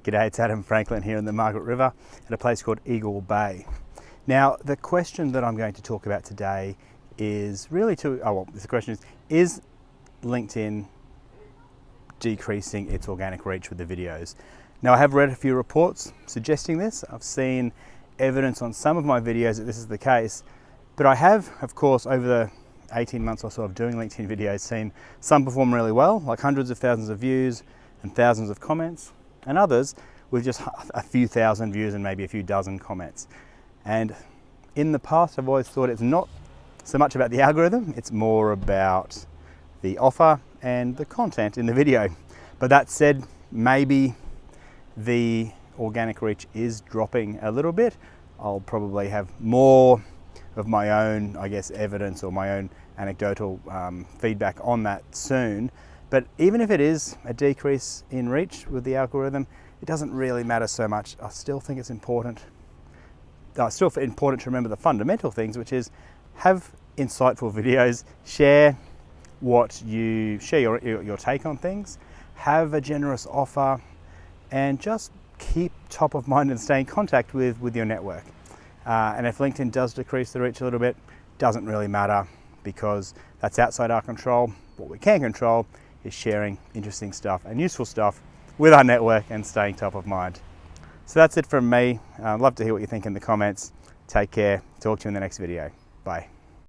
G'day, it's Adam Franklin here in the Margaret River at a place called Eagle Bay. Now, the question that I'm going to talk about today is really the question is LinkedIn decreasing its organic reach with the videos? Now, I have read a few reports suggesting this. I've seen evidence on some of my videos that this is the case, but I have, of course, over the 18 months or so of doing LinkedIn videos, seen some perform really well, like hundreds of thousands of views and thousands of comments, and others with just a few thousand views and maybe a few dozen comments. And in the past, I've always thought it's not so much about the algorithm, it's more about the offer and the content in the video. But that said, maybe the organic reach is dropping a little bit. I'll probably have more of my own, evidence or my own anecdotal feedback on that soon. But even if it is a decrease in reach with the algorithm, it doesn't really matter so much. I still think it's important. It's still important to remember the fundamental things, which is have insightful videos, share your take on things, have a generous offer, and just keep top of mind and stay in contact with your network. And if LinkedIn does decrease the reach a little bit, doesn't really matter because that's outside our control. What we can control is sharing interesting stuff and useful stuff with our network and staying top of mind. So that's it from me. I'd love to hear what you think in the comments. Take care. Talk to you in the next video. Bye.